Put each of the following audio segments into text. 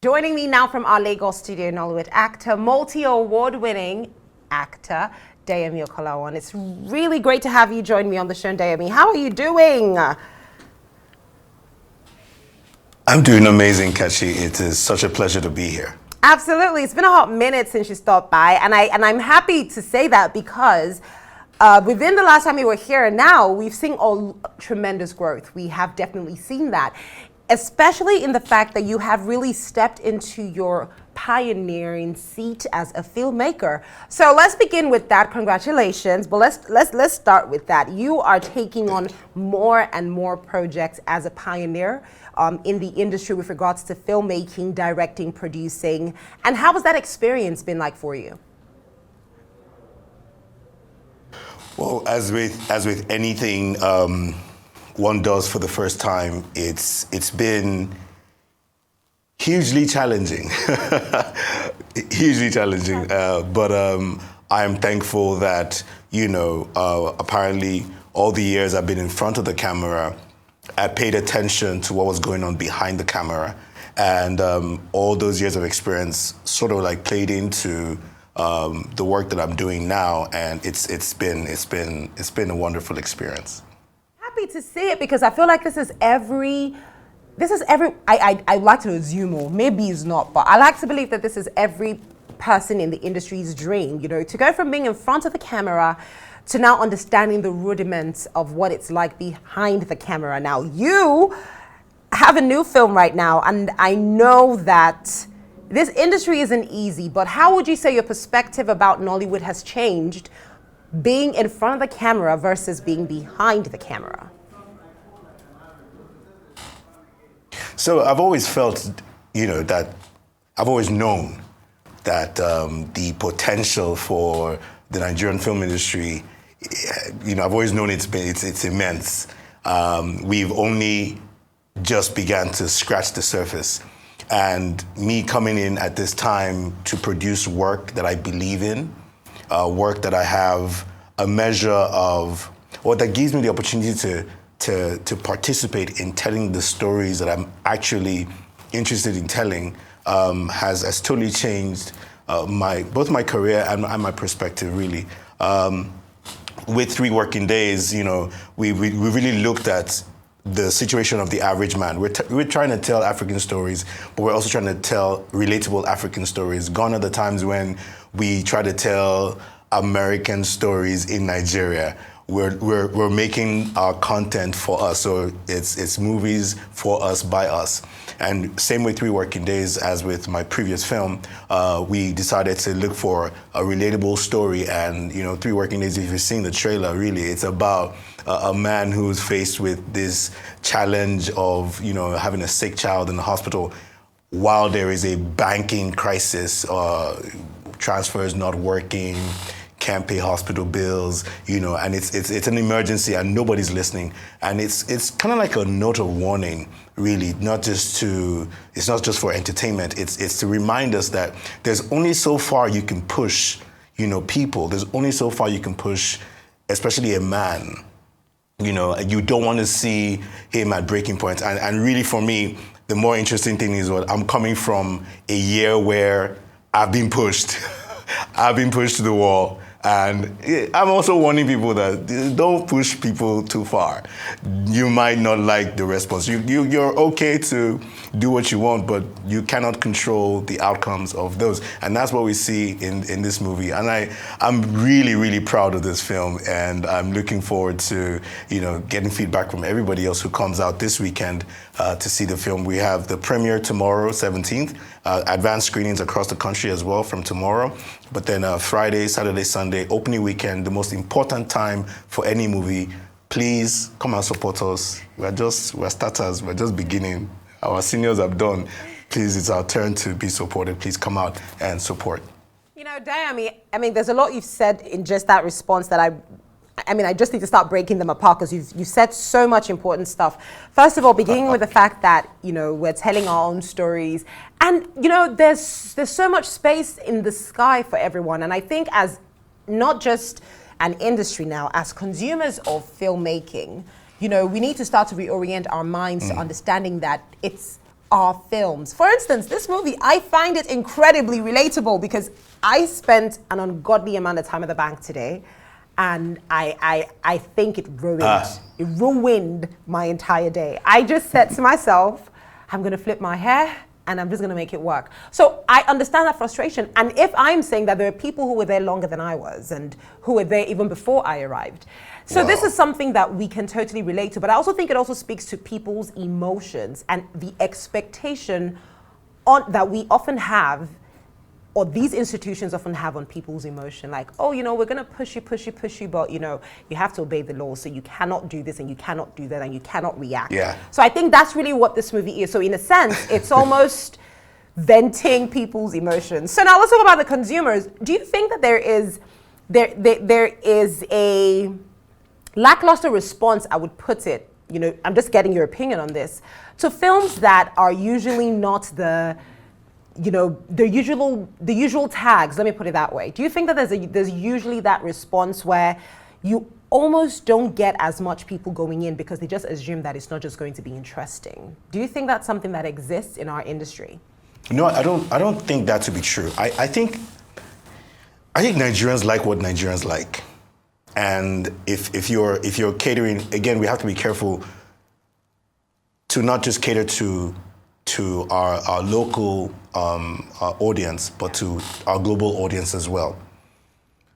Joining me now from our Lagos studio, Nollywood actor, multi-award-winning actor, Deyemi Okanlawon. It's really great to have you join me on the show, Deyemi. How are you doing? I'm doing amazing, Kachi. It is such a pleasure to be here. Absolutely. It's been a hot minute since you stopped by, and I'm happy to say that because within the last time you were here and now, we've seen tremendous growth. We have definitely seen that, especially in the fact that you have really stepped into your pioneering seat as a filmmaker. So let's begin with that. Congratulations. But let's start with that. You are taking on more and more projects as a pioneer in the industry with regards to filmmaking, directing, producing. And how has that experience been like for you? Well, as with anything one does for the first time, it's been hugely challenging, hugely challenging. But I am thankful that apparently all the years I've been in front of the camera, I paid attention to what was going on behind the camera, and all those years of experience sort of like played into the work that I'm doing now, and it's been a wonderful experience. Happy to see it because I feel like this is every I like to assume, or maybe it's not, but I like to believe that this is every person in the industry's dream, to go from being in front of the camera to now understanding the rudiments of what it's like behind the camera. Now, you have a new film right now, and I know that this industry isn't easy, but how would you say your perspective about Nollywood has changed being in front of the camera versus being behind the camera? So I've always felt, that I've always known that the potential for the Nigerian film industry, I've always known it's immense. We've only just begun to scratch the surface. And me coming in at this time to produce work that I believe in, work that I have a measure of, or that gives me the opportunity to participate in telling the stories that I'm actually interested in telling, has totally changed both my career and my perspective, really. With 3 working days, we really looked at the situation of the average man. We're trying to tell African stories, but we're also trying to tell relatable African stories. Gone are the times when we try to tell American stories in Nigeria. We're making our content for us, so it's movies for us, by us. And same with 3 working days as with my previous film, we decided to look for a relatable story. And 3 working days, if you've seen the trailer, really, it's about a man who's faced with this challenge of having a sick child in the hospital while there is a banking crisis, transfers not working, can't pay hospital bills, and it's an emergency and nobody's listening. And it's kind of like a note of warning, really, it's not just for entertainment, it's to remind us that there's only so far you can push, people. There's only so far you can push, especially a man. You don't want to see him at breaking point. And really, for me, the more interesting thing is what I'm coming from a year where I've been pushed. I've been pushed to the wall. And I'm also warning people that don't push people too far. You might not like the response. You're okay to do what you want, but you cannot control the outcomes of those. And that's what we see in this movie. And I'm really, really proud of this film. And I'm looking forward to, getting feedback from everybody else who comes out this weekend to see the film. We have the premiere tomorrow, 17th. Advanced screenings across the country as well from tomorrow. But then Friday, Saturday, Sunday, opening weekend, the most important time for any movie. Please come and support us. We're starters, we're just beginning. Our seniors have done. Please, it's our turn to be supported. Please come out and support. Deyemi, there's a lot you've said in just that response that I just need to start breaking them apart because you've said so much important stuff. First of all, beginning with the fact that, we're telling our own stories. And, there's so much space in the sky for everyone. And I think as not just an industry now, as consumers of filmmaking, we need to start to reorient our minds to understanding that it's our films. For instance, this movie, I find it incredibly relatable because I spent an ungodly amount of time at the bank today, and I think it ruined my entire day. I just said to myself, I'm gonna flip my hair and I'm just gonna make it work. So I understand that frustration. And if I'm saying that there are people who were there longer than I was and who were there even before I arrived. So this is something that we can totally relate to, but I also think it also speaks to people's emotions and the expectation that we often have, or these institutions often have on people's emotion, like, oh, we're gonna push you, but you have to obey the law, so you cannot do this and you cannot do that and you cannot react. Yeah. So I think that's really what this movie is. So in a sense, it's almost venting people's emotions. So now let's talk about the consumers. Do you think that there is a lackluster response, I would put it, I'm just getting your opinion on this, to films that are usually not the usual tags, let me put it that way. Do you think that there's usually that response where you almost don't get as much people going in because they just assume that it's not just going to be interesting? Do you think that's something that exists in our industry? No, I don't think that to be true. I think Nigerians like what Nigerians like. And if you're catering, again, we have to be careful to not just cater to our local audience, but to our global audience as well.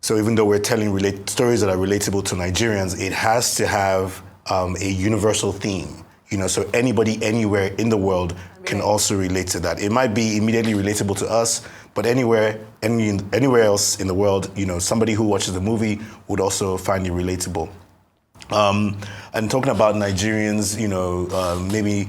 So even though we're telling stories that are relatable to Nigerians, it has to have a universal theme. So anybody anywhere in the world can also relate to that. It might be immediately relatable to us, but anywhere else in the world, somebody who watches the movie would also find it relatable. And talking about Nigerians, maybe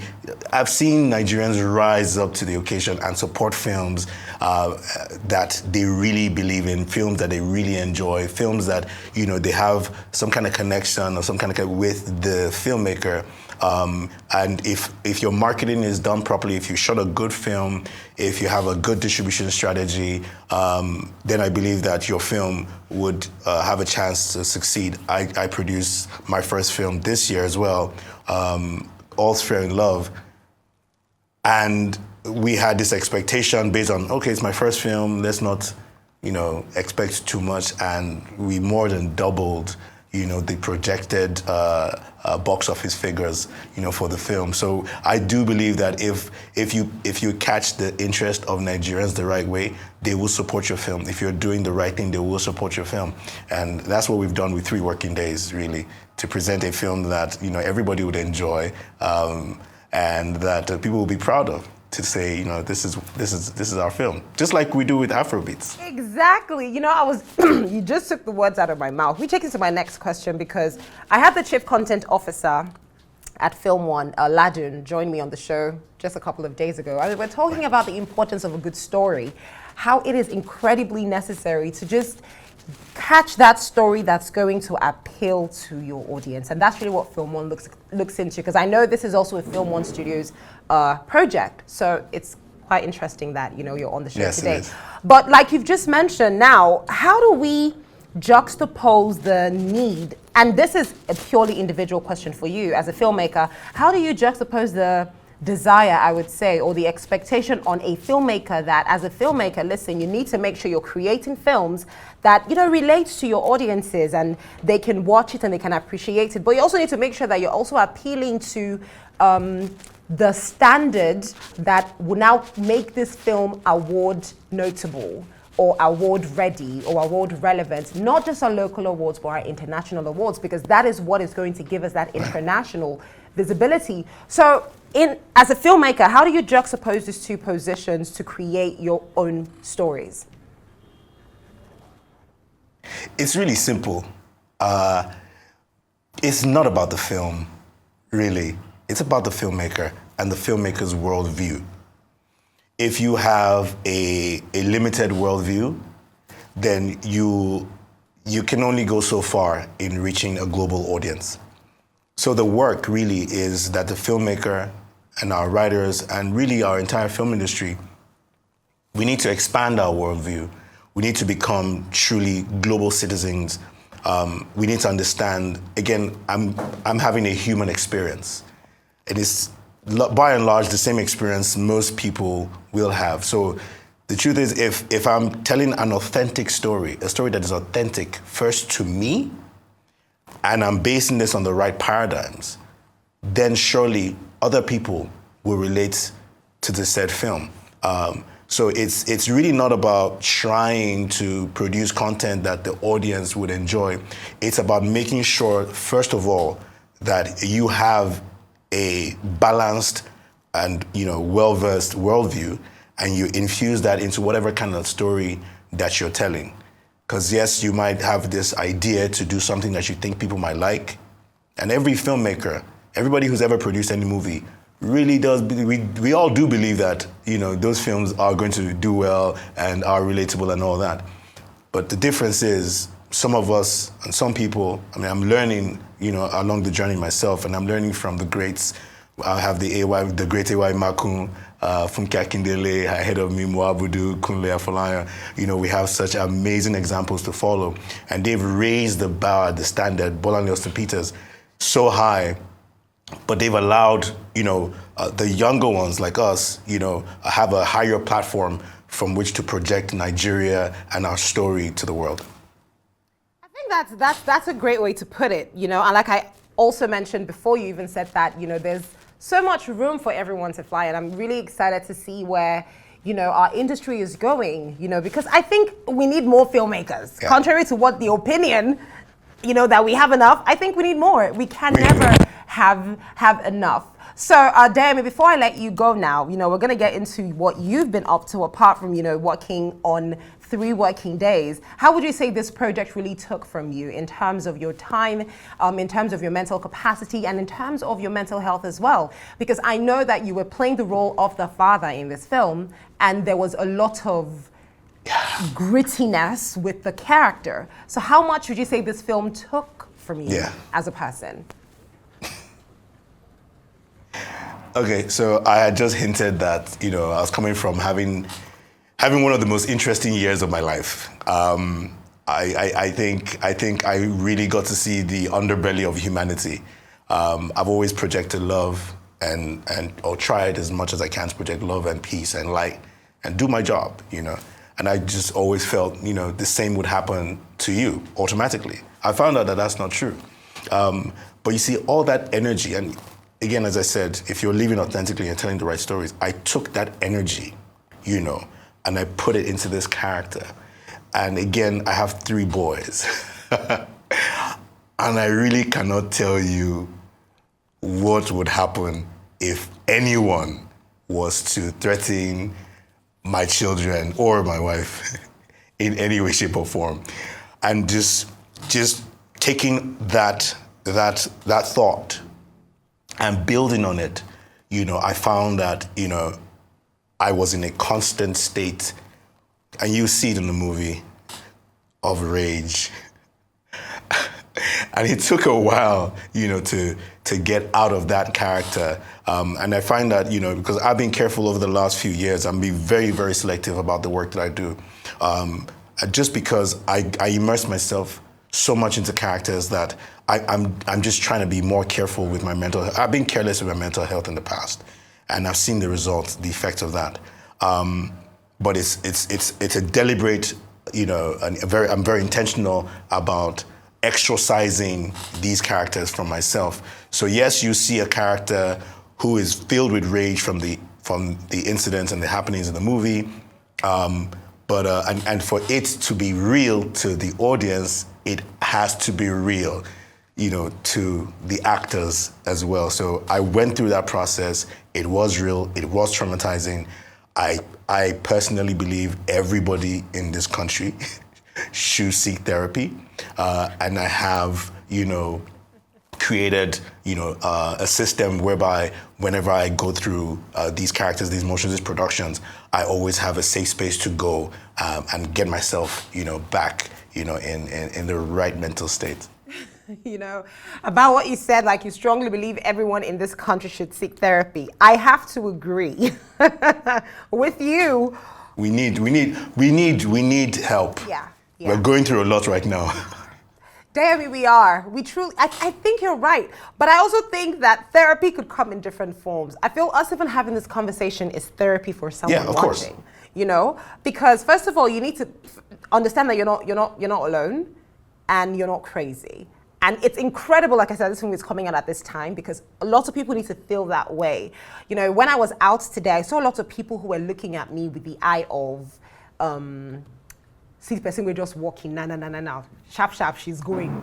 I've seen Nigerians rise up to the occasion and support films that they really believe in, films that they really enjoy, films that, they have some kind of connection or some kind of with the filmmaker. And if your marketing is done properly, if you shot a good film, if you have a good distribution strategy, then I believe that your film would have a chance to succeed. I produced my first film this year as well, All's Fair in Love. And we had this expectation based on, okay, it's my first film, let's not, expect too much. And we more than doubled the projected box office figures, for the film. So I do believe that if you catch the interest of Nigerians the right way, they will support your film. If you're doing the right thing, they will support your film. And that's what we've done with 3 working days, really, to present a film that everybody would enjoy, and that people will be proud of. To say, this is our film, just like we do with Afrobeats. Exactly. You just took the words out of my mouth. We take it to my next question because I had the Chief Content Officer at Film One, Ladun, join me on the show just a couple of days ago. I mean, we're talking about the importance of a good story, how it is incredibly necessary to just catch that story that's going to appeal to your audience. And that's really what Film One looks into, because I know this is also a Film One Studios project. So it's quite interesting that, you're on the show today. But like you've just mentioned now, how do we juxtapose the need? And this is a purely individual question for you as a filmmaker. How do you juxtapose the desire, I would say, or the expectation on a filmmaker that as a filmmaker, listen, you need to make sure you're creating films that, relate to your audiences and they can watch it and they can appreciate it. But you also need to make sure that you're also appealing to the standard that will now make this film award notable or award ready or award relevant, not just our local awards, but our international awards, because that is what is going to give us that international visibility. So as a filmmaker, how do you juxtapose these two positions to create your own stories? It's really simple. It's not about the film, really. It's about the filmmaker and the filmmaker's worldview. If you have a limited worldview, then you can only go so far in reaching a global audience. So the work really is that the filmmaker and our writers and really our entire film industry, we need to expand our worldview. We need to become truly global citizens. We need to understand, again, I'm having a human experience. It is by and large, the same experience most people will have. So the truth is, if I'm telling an authentic story, a story that is authentic first to me, and I'm basing this on the right paradigms, then surely other people will relate to the said film. So it's really not about trying to produce content that the audience would enjoy. It's about making sure, first of all, that you have a balanced and well-versed worldview, and you infuse that into whatever kind of story that you're telling. Because yes, you might have this idea to do something that you think people might like, and every filmmaker, everybody who's ever produced any movie, really does. We all do believe that those films are going to do well and are relatable and all that. But the difference is, some of us and some people. I mean, I'm learning, along the journey myself, and I'm learning from the greats. I have the great A.Y. Makun, Funke Akindele, ahead of me, Muabudu, Kunle Afolayan. We have such amazing examples to follow, and they've raised the bar, the standard, Bolanle Austin Peters, so high. But they've allowed, the younger ones like us, have a higher platform from which to project Nigeria and our story to the world. I think that's a great way to put it, and like I also mentioned before you even said that, there's so much room for everyone to fly, and I'm really excited to see where, our industry is going, because I think we need more filmmakers. Yeah. Contrary to what the opinion, that we have enough, I think we need more. We can never have enough. So, Deyemi, before I let you go now, we're going to get into what you've been up to apart from, working on 3 working days. How would you say this project really took from you in terms of your time, in terms of your mental capacity, and in terms of your mental health as well? Because I know that you were playing the role of the father in this film, and there was a lot of grittiness with the character. So how much would you say this film took from you as a person? Okay, so I had just hinted that, I was coming from having one of the most interesting years of my life. I think I really got to see the underbelly of humanity. I've always projected love or tried as much as I can to project love and peace and light and do my job, And I just always felt, the same would happen to you automatically. I found out that that's not true. But you see, all that energy, and again, as I said, if you're living authentically and telling the right stories, I took that energy, and I put it into this character. And again, I have 3 boys. And I really cannot tell you what would happen if anyone was to threaten my children or my wife in any way, shape, or form. And just taking that thought and building on it, I found that, I was in a constant state, and you see it in the movie, of rage. And it took a while, to get out of that character. And I find that, because I've been careful over the last few years, I'm being very, very selective about the work that I do. Just because I immerse myself so much into characters that I'm just trying to be more careful with my mental health. I've been careless with my mental health in the past, and I've seen the results, the effects of that. But it's a deliberate, and I'm very intentional about exorcising these characters from myself. So yes, you see a character who is filled with rage from the incidents and the happenings in the movie, but for it to be real to the audience, it has to be real, to the actors as well. So I went through that process. It was real. It was traumatizing. I personally believe everybody in this country should seek therapy, and I have, created, a system whereby whenever I go through these characters, these emotions, these productions, I always have a safe space to go and get myself, back, in the right mental state. About what you said, like you strongly believe everyone in this country should seek therapy. I have to agree with you. We need help. Yeah. We're going through a lot right now. Deyemi, we are. We truly, I think you're right. But I also think that therapy could come in different forms. I feel us even having this conversation is therapy for someone Yeah, of watching. course. You know? Because first of all, you need to understand that you're not alone and you're not crazy. And it's incredible, like I said, this film is coming out at this time because a lot of people need to feel that way. You know, when I was out today, I saw a lot of people who were looking at me with the eye of, see the person we're just walking, nah, sharp, she's going.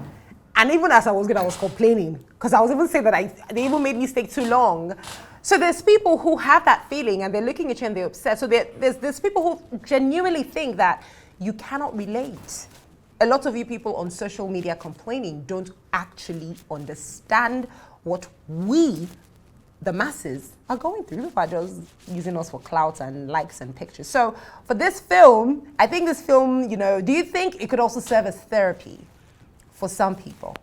And even as I was going, I was complaining because I was even saying that they even made me stay too long. So there's people who have that feeling and they're looking at you and they're upset. So there's people who genuinely think that you cannot relate. A lot of you people on social media complaining don't actually understand what we, the masses, are going through. People are just using us for clout and likes and pictures. So for this film, I think this film, you know, do you think it could also serve as therapy for some people?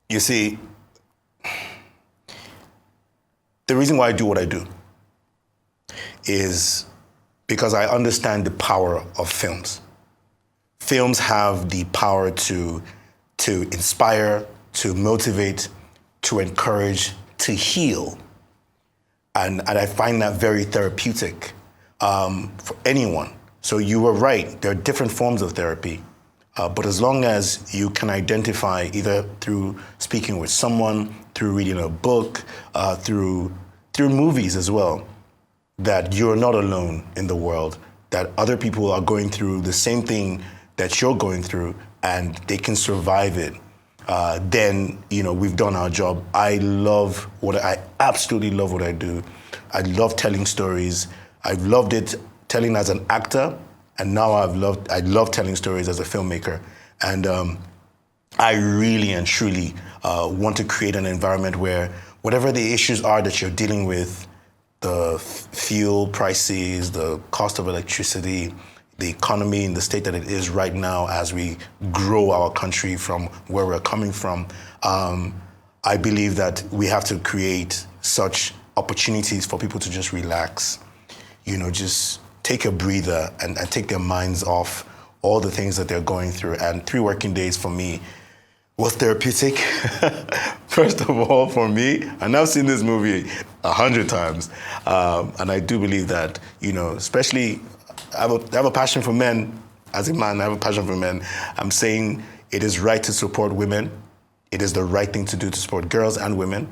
You see, the reason why I do what I do is because I understand the power of films. Films have the power to inspire, to motivate, to encourage, to heal. And I find that very therapeutic for anyone. So you were right, there are different forms of therapy. But as long as you can identify either through speaking with someone, through reading a book, through movies as well, that you're not alone in the world, that other people are going through the same thing that you're going through and they can survive it, then, you know, we've done our job. I absolutely love what I do. I love telling stories. I've loved it telling as an actor, and now I love telling stories as a filmmaker. And I really and truly want to create an environment where whatever the issues are that you're dealing with, the fuel prices, the cost of electricity, the economy in the state that it is right now as we grow our country from where we're coming from, I believe that we have to create such opportunities for people to just relax, you know, just take a breather and take their minds off all the things that they're going through. And 3 working days for me was therapeutic. First of all, for me, and I've seen this movie 100 times, and I do believe that, you know, especially, I have a passion for men. As a man, I have a passion for men. I'm saying it is right to support women. It is the right thing to do to support girls and women.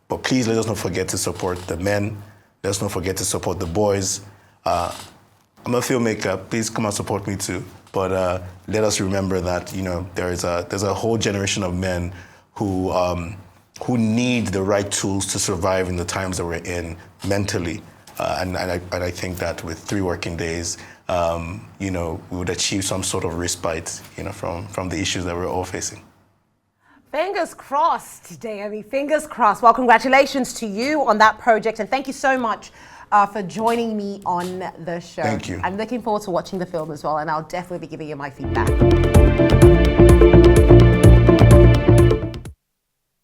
But please let us not forget to support the men. Let us not forget to support the boys. I'm a filmmaker. Please come and support me too. But let us remember that, you know, there's a whole generation of men who need the right tools to survive in the times that we're in mentally. And I think that with 3 working days, you know, we would achieve some sort of respite, you know, from the issues that we're all facing. Fingers crossed, Deyemi. Fingers crossed. Well, congratulations to you on that project, and thank you so much for joining me on the show. Thank you. I'm looking forward to watching the film as well, and I'll definitely be giving you my feedback.